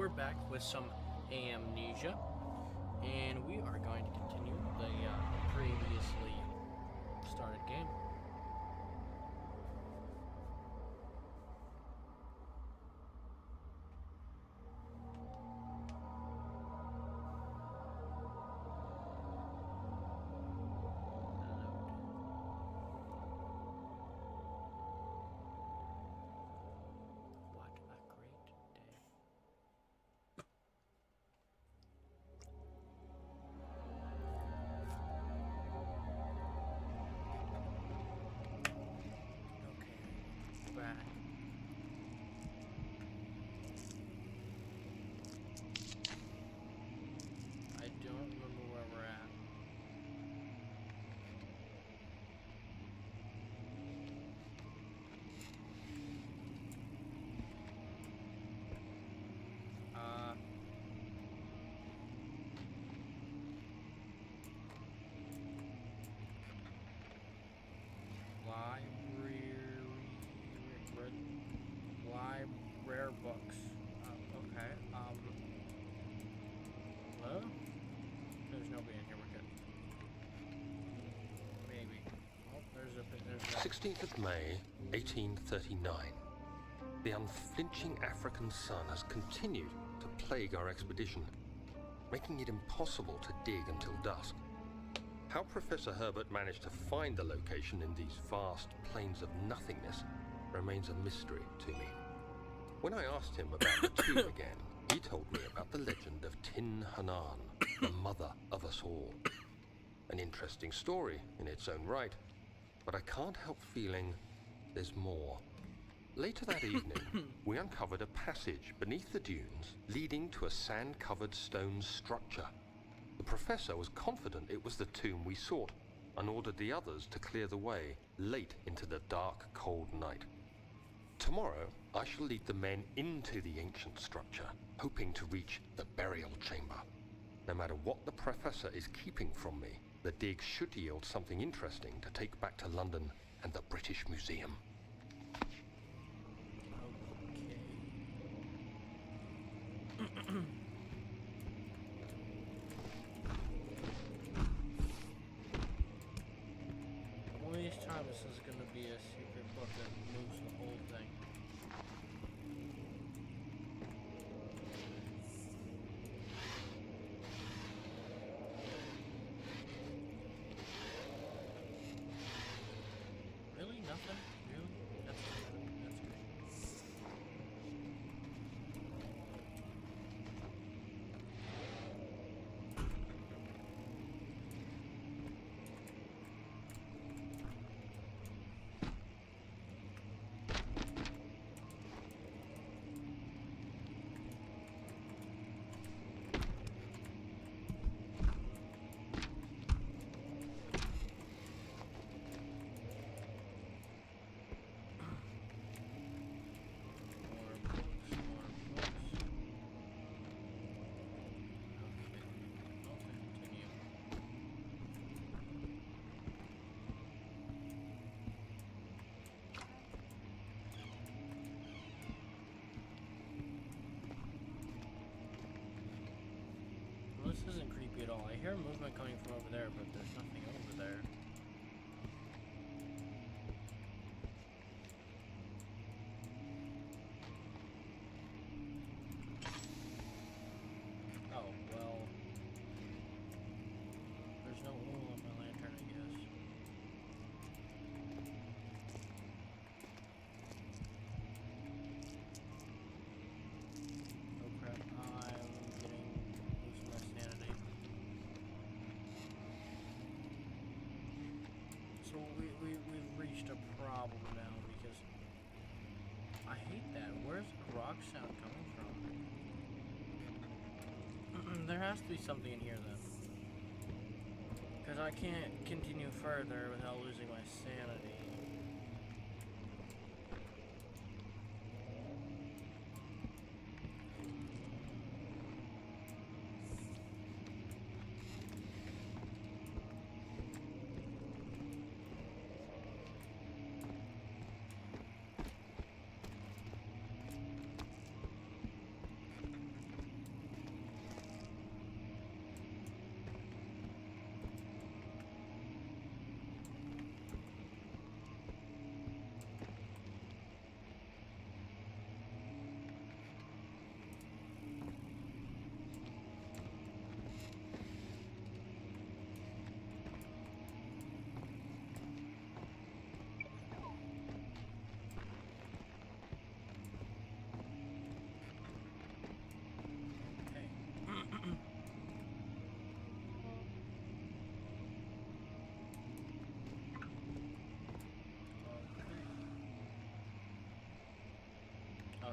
we're back with some Amnesia, and we are going to continue the previously started game. Back. I don't remember where we're at. Rare books. Okay. Hello? There's nobody in here. We're good. Maybe. Oh, there's a. 16th of May, 1839. The unflinching African sun has continued to plague our expedition, making it impossible to dig until dusk. How Professor Herbert managed to find the location in these vast plains of nothingness remains a mystery to me. When I asked him about the tomb again, he told me about the legend of Tin Hanan, the mother of us all. An interesting story in its own right, but I can't help feeling there's more. Later that evening, we uncovered a passage beneath the dunes leading to a sand-covered stone structure. The professor was confident it was the tomb we sought and ordered the others to clear the way late into the dark, cold night. Tomorrow, I shall lead the men into the ancient structure, hoping to reach the burial chamber. No matter what the professor is keeping from me, the dig should yield something interesting to take back to London and the British Museum. One of these times this is going to be a secret book that moves the whole thing. Really? Nothing? Really? That's good. That's good. This isn't creepy at all. I hear movement coming from over there, but there's nothing over there. Oh, well. There's no oil on my lantern, I guess. Oh crap, I'm losing my sanity. So we've reached a problem now because I hate that. Where's the rock sound coming from? There has to be something in here then. Because I can't continue further without losing my sanity.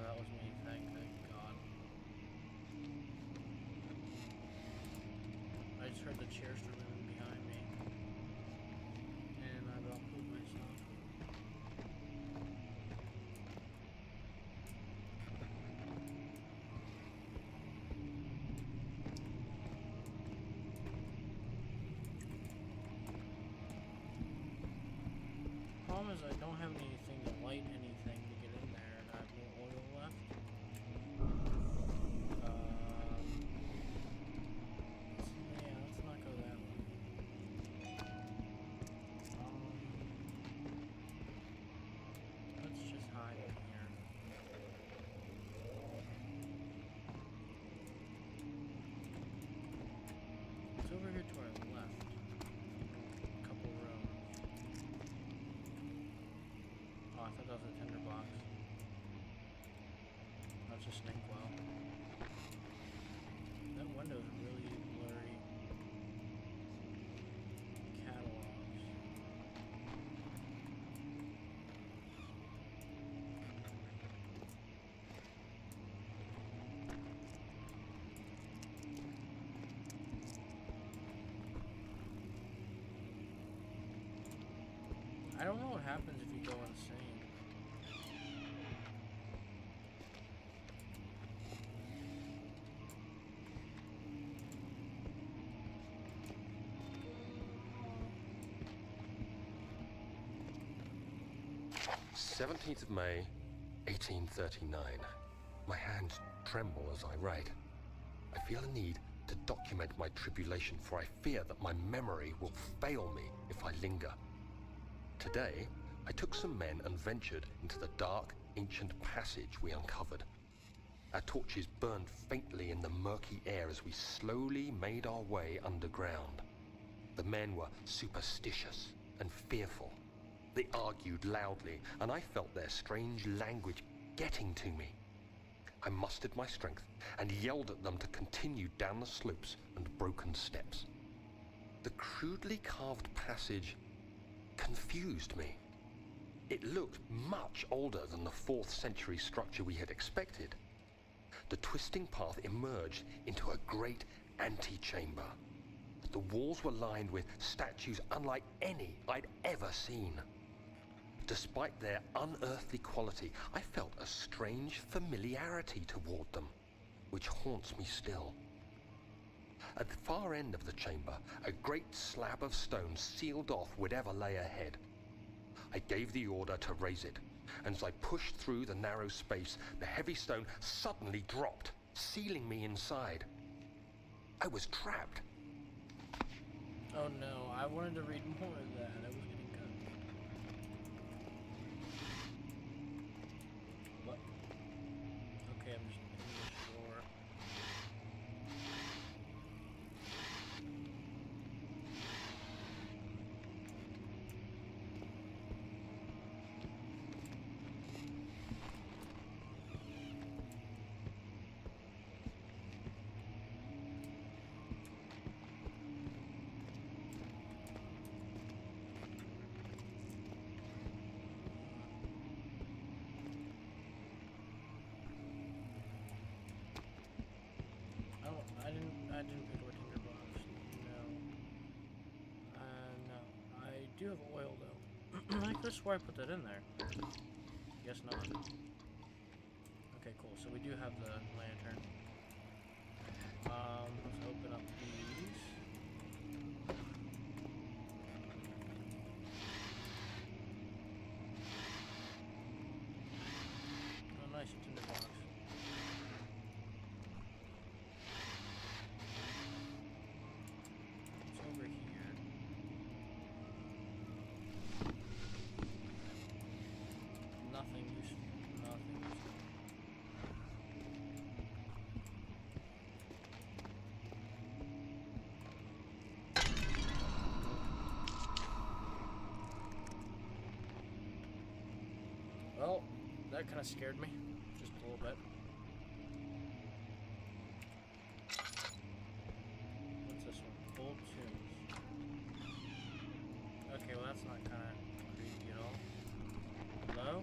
that was me. Thank God. I just heard the chair start moving behind me. And I about pooped myself. Problem is I don't have anything to light anything to get in there, and I have no oil left. Yeah, let's not go that way. Let's just hide in here. It's over here to our left. A couple rooms. Oh, I thought that was a tinderbox. That's a snake well. That window's really blurry. Catalogs. I don't know what happens if you go insane. "17th of May, 1839. My hands tremble as I write. I feel a need to document my tribulation, for I fear that my memory will fail me if I linger. Today, I took some men and ventured into the dark, ancient passage we uncovered. Our torches burned faintly in the murky air as we slowly made our way underground. The men were superstitious and fearful. They argued loudly, and I felt their strange language getting to me. I mustered my strength and yelled at them to continue down the slopes and broken steps. The crudely carved passage confused me. It looked much older than the 4th century structure we had expected. The twisting path emerged into a great antechamber. The walls were lined with statues unlike any I'd ever seen. Despite their unearthly quality, I felt a strange familiarity toward them, which haunts me still. At the far end of the chamber, a great slab of stone sealed off whatever lay ahead. I gave the order to raise it, and as I pushed through the narrow space, the heavy stone suddenly dropped, sealing me inside. I was trapped. Oh no, I wanted to read more of that. I was getting cut. What? Okay, I'm just in the shore. I didn't pick a tinderbox. No. No. I do have oil though. I could swear I put that in there. Guess not. Okay, cool. So we do have the lantern. Let's open up these. Oh, nice tinderbox. Over here. Nothing useful. Nothing useful. Well, that kind of scared me. Just a little bit. What's this one? Old tunes. Okay, well that's not kind of creepy at all. Hello?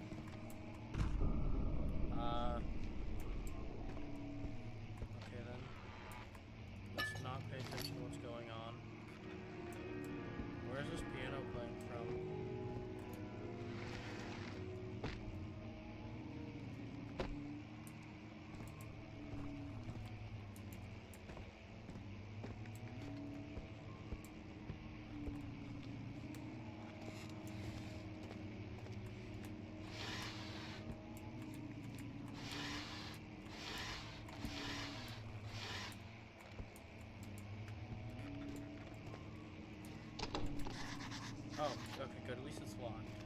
locked.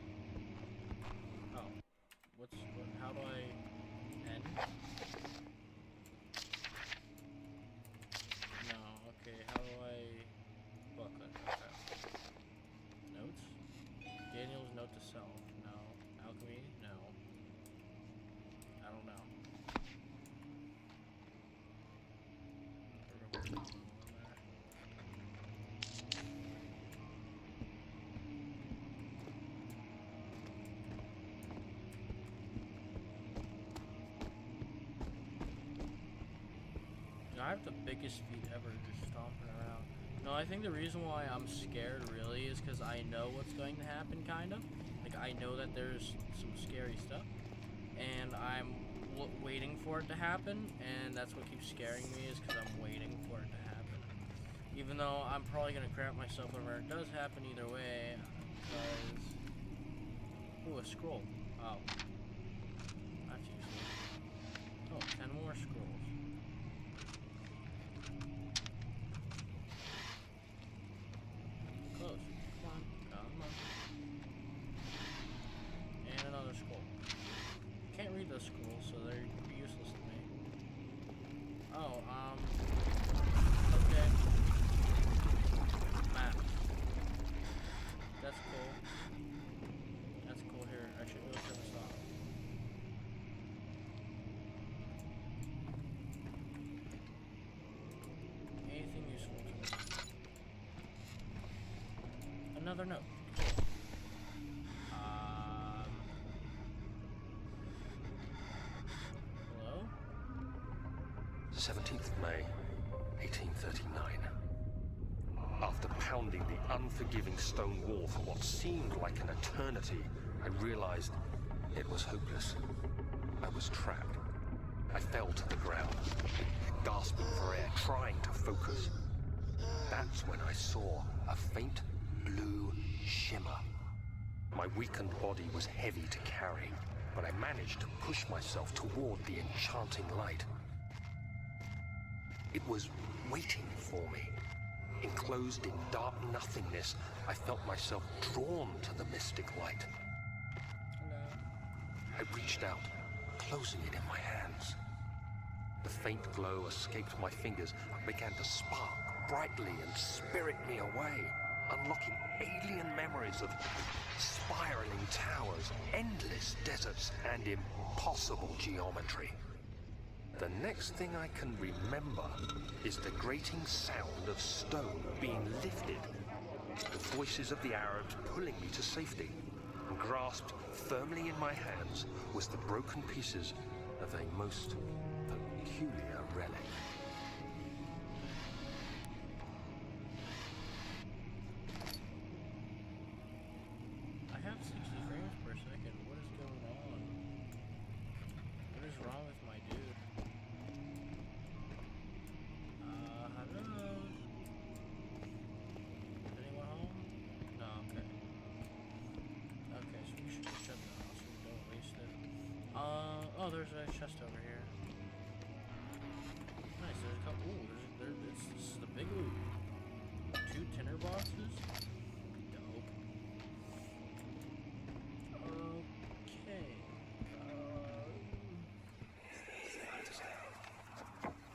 Oh. How do I end? No, okay, how do I booklet? Okay. Notes? Daniel's note to self. No. Alchemy? No. I don't know. I have the biggest feet ever just stomping around. No, I think the reason why I'm scared really is because I know what's going to happen, kind of. Like, I know that there's some scary stuff, and I'm waiting for it to happen, and that's what keeps scaring me, is because I'm waiting for it to happen. Even though I'm probably going to crap myself whenever it does happen either way, because... Ooh, a scroll. Oh. That's useless. Oh, 10 more scrolls. Close. Come on. Come on. And another scroll. Can't read those scrolls, so they're useless to me. Oh, okay. Map. That's cool. That's cool here. I should really turn this off. Anything useful to me. Another note. Hello? 17th of May, 1839. After pounding the unforgiving stone wall for what seemed like an eternity, I realized it was hopeless. I was trapped. I fell to the ground, gasping for air, trying to focus. That's when I saw a faint blue shimmer. My weakened body was heavy to carry, but I managed to push myself toward the enchanting light. It was waiting for me. Enclosed in dark nothingness, I felt myself drawn to the mystic light. Hello. I reached out, closing it in my hands. The faint glow escaped my fingers and began to spark brightly and spirit me away, unlocking alien memories of spiraling towers, endless deserts, and impossible geometry. The next thing I can remember is the grating sound of stone being lifted, the voices of the Arabs pulling me to safety, and grasped firmly in my hands was the broken pieces of a most peculiar relic. I have 60 frames per second. What is going on? What is wrong with my dude? Hello? Is anyone home? No, okay. Okay, so we should just shut the house so we don't waste it. Oh, there's a chest over here. Nice, there's a couple. Ooh, this is the big loot. 2 tinner boxes. Dope. Okay.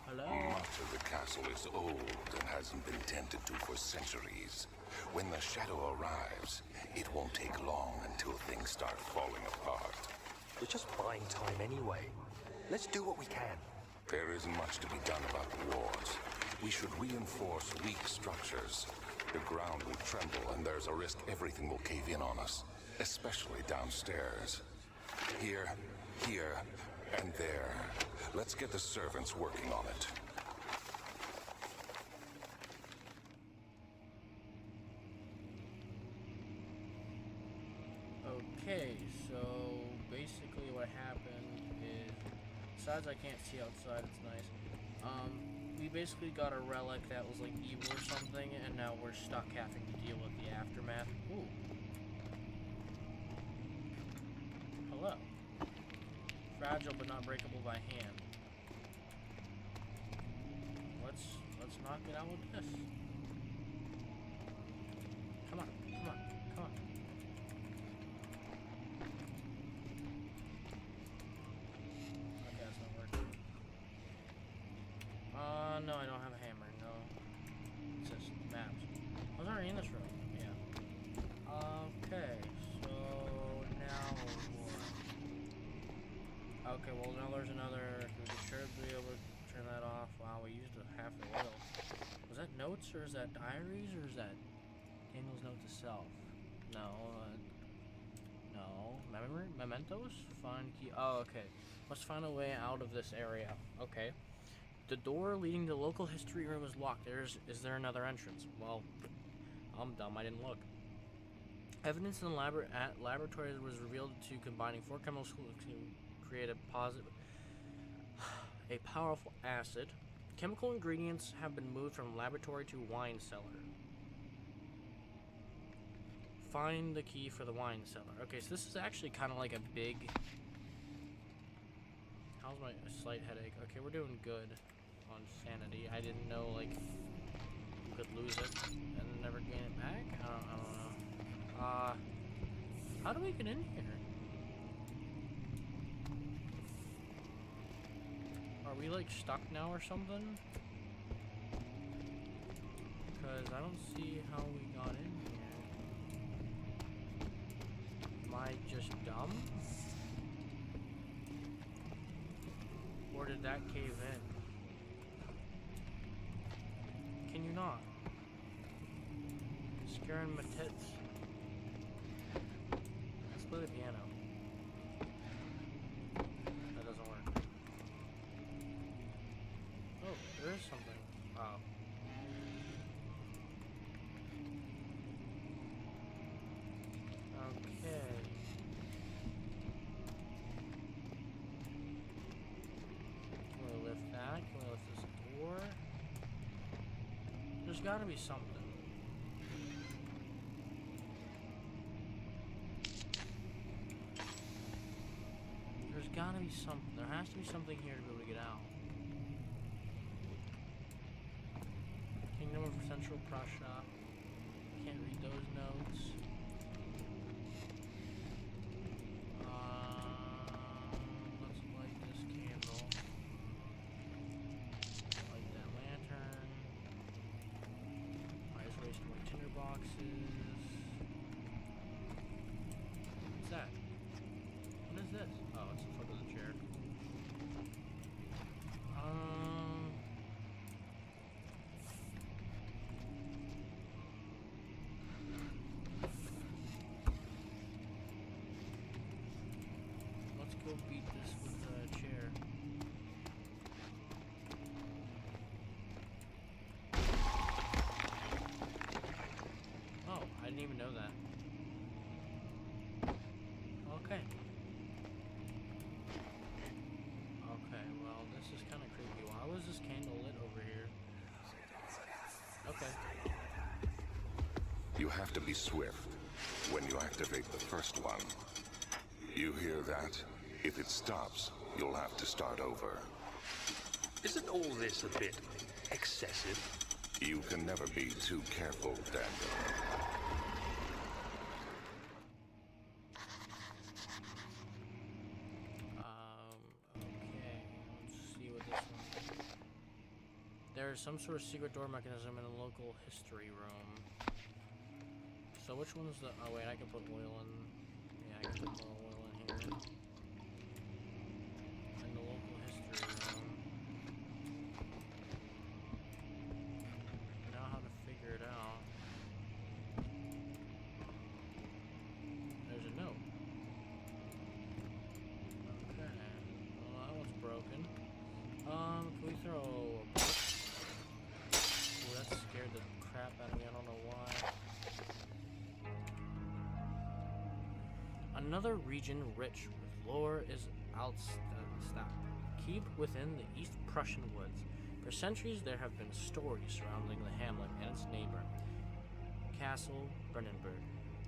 Hello? Much of the castle is old and hasn't been tended to for centuries. When the shadow arrives, it won't take long until things start falling apart. We're just buying time anyway. Let's do what we can. There isn't much to be done about the walls. We should reinforce weak structures. The ground will tremble and there's a risk everything will cave in on us, especially downstairs. Here, and there. Let's get the servants working on it. Okay, so basically what happened is, besides I can't see outside, it's nice. We basically got a relic that was like evil or something, and now we're stuck having to deal with the aftermath. Ooh. Hello. Fragile but not breakable by hand. Let's knock it out with this. Come on, come on, come on. Okay, well now there's another. We should be able to turn that off. Wow, we used half the oil. Was that notes or is that diaries or is that Daniel's note to self? No. No. Mementos? Find key. Oh, okay. Let's find a way out of this area. Okay. The door leading to the local history room is locked. Is there another entrance? Well, I'm dumb. I didn't look. Evidence in the laboratory was revealed to combining 4 chemicals to create a powerful acid. Chemical ingredients have been moved from laboratory to wine cellar. Find the key for the wine cellar. Okay, so this is actually kind of like a big... How's my slight headache? Okay, we're doing good on sanity. I didn't know, like, you could lose it and never gain it back? I don't know. How do we get in here? Are we, like, stuck now or something? Because I don't see how we got in here. Am I just dumb? Or did that cave in? Can you not? Scaring my tits. Let's play the piano. That doesn't work. Oh, there is something. Wow. Okay. Can we lift that? Can we lift this door? There's gotta be something. There's gotta be something. There has to be something here to be able to get out. Kingdom of Central Prussia. Can't read those notes. Let's light this candle. Light that lantern. I just wasted my tinder boxes. What's that? What is this? Oh, it's the foot of the chair. Let's go beat this with a chair. Oh, I didn't even know that. Okay. Okay, well, this is kind of creepy. Why was this candle lit over here? Okay. You have to be swift when you activate the first one. You hear that? If it stops, you'll have to start over. Isn't all this a bit excessive? You can never be too careful, Daniel. Okay. Let's see what this one... There's some sort of secret door mechanism in a local history room. So which one's the... Oh wait, I can put oil in... Yeah, I can put more oil in here. In the local history room. Now how to figure it out. There's a note. Okay. Well, that one's broken. Can we throw a book? Ooh, that scared the crap out of me. I don't know why. Another region rich with lore is Alstadt, keep within the East Prussian woods. For centuries, there have been stories surrounding the hamlet and its neighbor, Castle Brennenburg.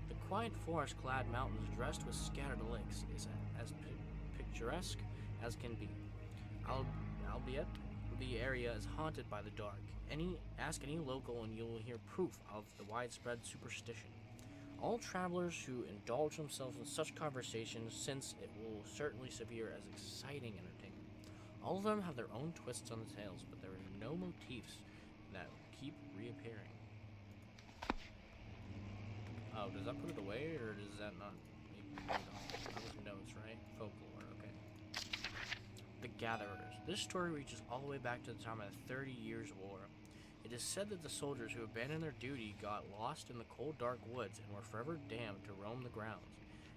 The quiet forest-clad mountains dressed with scattered lakes is as picturesque as can be. Albeit, the area is haunted by the dark. Ask any local and you will hear proof of the widespread superstition. All travelers who indulge themselves in such conversations, since it will certainly severe as exciting entertainment. All of them have their own twists on the tales, but there are no motifs that keep reappearing. Oh, does that put it away, or does that not make me read all? That was notes, right? Folklore, okay. Gatherers. This story reaches all the way back to the time of the 30 Years' War. It is said that the soldiers who abandoned their duty got lost in the cold, dark woods and were forever damned to roam the grounds.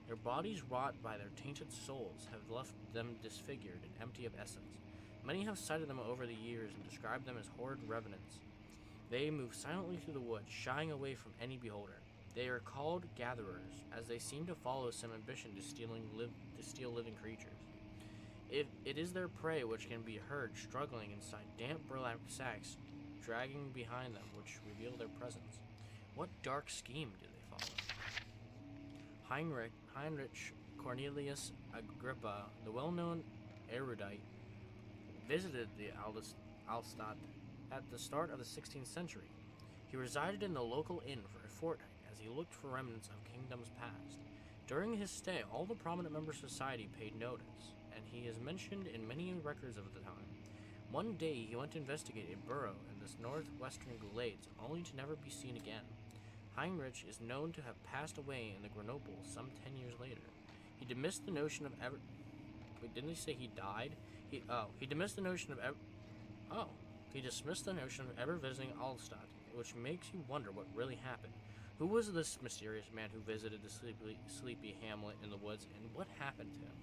Their bodies, wrought by their tainted souls, have left them disfigured and empty of essence. Many have cited them over the years and described them as horrid revenants. They move silently through the woods, shying away from any beholder. They are called gatherers, as they seem to follow some ambition to steal living creatures. It is their prey which can be heard struggling inside damp burlap sacks, dragging behind them, which reveal their presence. What dark scheme do they follow? Heinrich Cornelius Agrippa, the well-known erudite, visited the Altstadt at the start of the 16th century. He resided in the local inn for a fortnight as he looked for remnants of kingdoms past. During his stay, all the prominent members of society paid notice, and he is mentioned in many records of the time. One day he went to investigate a burrow in the northwestern glades, only to never be seen again. Heinrich is known to have passed away in the Grenoble some 10 years later. He dismissed the notion of ever... Wait, didn't he say he died? He dismissed the notion of ever visiting Altstadt, which makes you wonder what really happened. Who was this mysterious man who visited the sleepy hamlet in the woods, and what happened to him?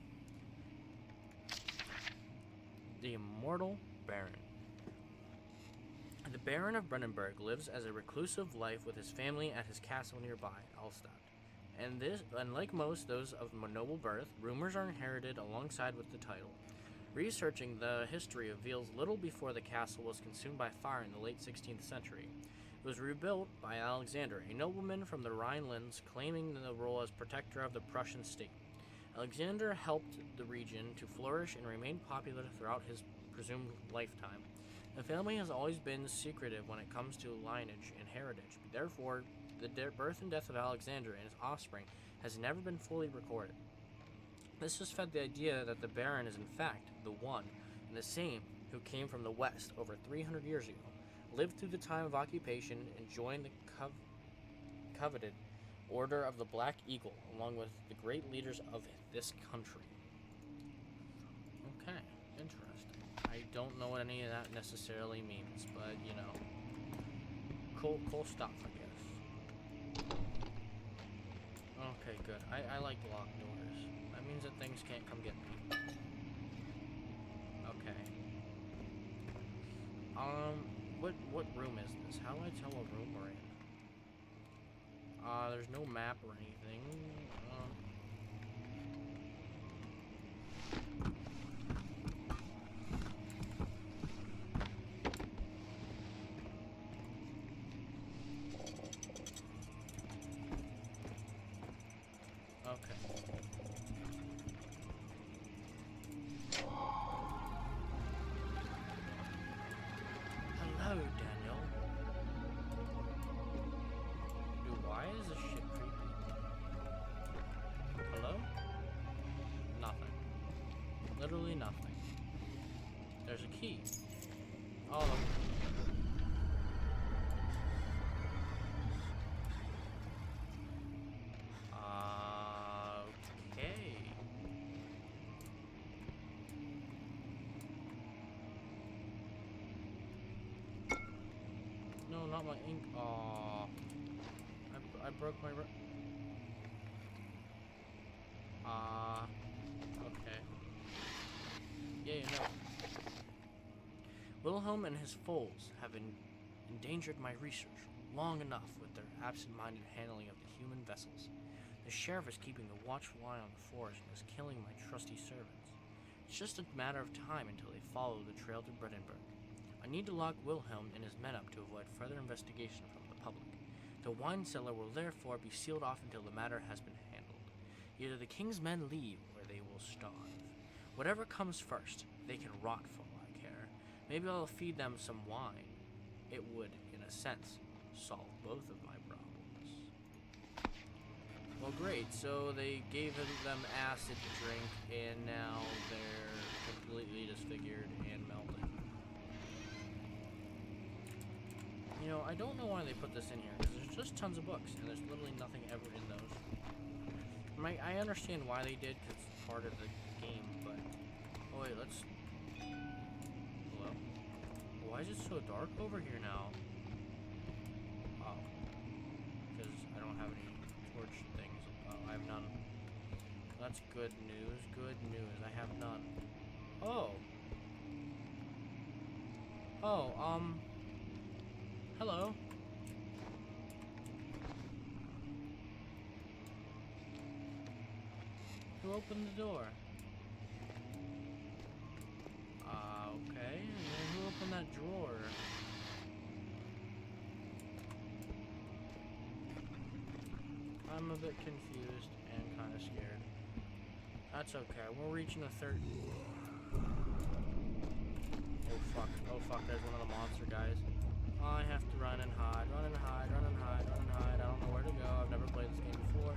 The Immortal Baron. The Baron of Brandenburg lives as a reclusive life with his family at his castle nearby, Altstadt. And like most those of noble birth, rumors are inherited alongside with the title. Researching the history reveals little before the castle was consumed by fire in the late 16th century. It was rebuilt by Alexander, a nobleman from the Rhinelands, claiming the role as protector of the Prussian state. Alexander helped the region to flourish and remain popular throughout his presumed lifetime. The family has always been secretive when it comes to lineage and heritage. Therefore, the birth and death of Alexander and his offspring has never been fully recorded. This has fed the idea that the Baron is in fact the one and the same who came from the West over 300 years ago, lived through the time of occupation, and joined the coveted Order of the Black Eagle, along with the great leaders of this country. Okay, interesting. I don't know what any of that necessarily means, but, you know, cool stuff, I guess. Okay, good. I like locked doors. That means that things can't come get me. Okay. What room is this? How do I tell what room we're in? There's no map or anything. Okay. Hello, Daniel. Dude, why is this shit creepy? Hello? Nothing. Literally nothing. There's a key. Oh, look. Okay. No, not my ink. Aw. I broke my... okay. Yeah, no. Wilhelm and his foes have endangered my research long enough with their absent-minded handling of the human vessels. The sheriff is keeping a watchful eye on the forest and is killing my trusty servants. It's just a matter of time until they follow the trail to Brandenburg. I need to lock Wilhelm and his men up to avoid further investigation from the public. The wine cellar will therefore be sealed off until the matter has been handled. Either the king's men leave or they will starve. Whatever comes first, they can rot for all I care. Maybe I'll feed them some wine. It would, in a sense, solve both of my problems. Well, great. So they gave them acid to drink, and now they're completely disfigured and melted. You know, I don't know why they put this in here, because there's just tons of books, and there's literally nothing ever in those. I understand why they did, because it's part of the game, but... Oh wait, let's Why is it so dark over here now? Oh. Because I don't have any torch things. Oh, I have none. That's good news. Good news. I have none. Oh. Oh, hello. Who opened the door? Okay, and then who opened that drawer? I'm a bit confused and kind of scared. That's okay, we're reaching the third... Oh fuck, there's one of the monster guys. I have to run and hide, run and hide, run and hide, run and hide. I don't know where to go, I've never played this game before.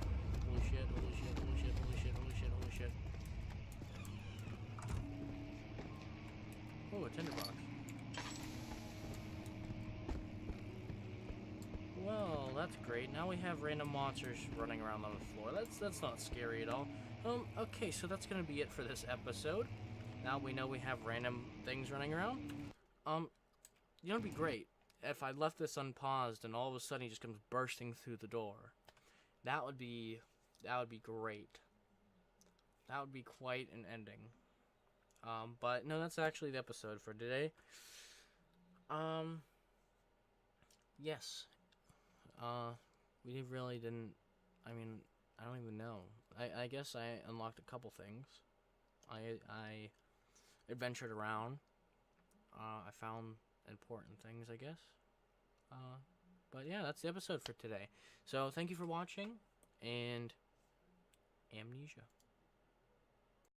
Holy shit, holy shit, holy shit, holy shit, holy shit, holy shit. Oh, a tinderbox. Well, that's great. Now we have random monsters running around on the floor. That's not scary at all. Okay, so that's gonna be it for this episode. Now we know we have random things running around. You know, it'd be great if I left this unpaused and all of a sudden he just comes bursting through the door. That would be great. That would be quite an ending. But no, that's actually the episode for today. Yes. We really didn't, I mean, I don't even know. I guess I unlocked a couple things. I adventured around. I found important things, I guess. But yeah, that's the episode for today. So thank you for watching, and Amnesia.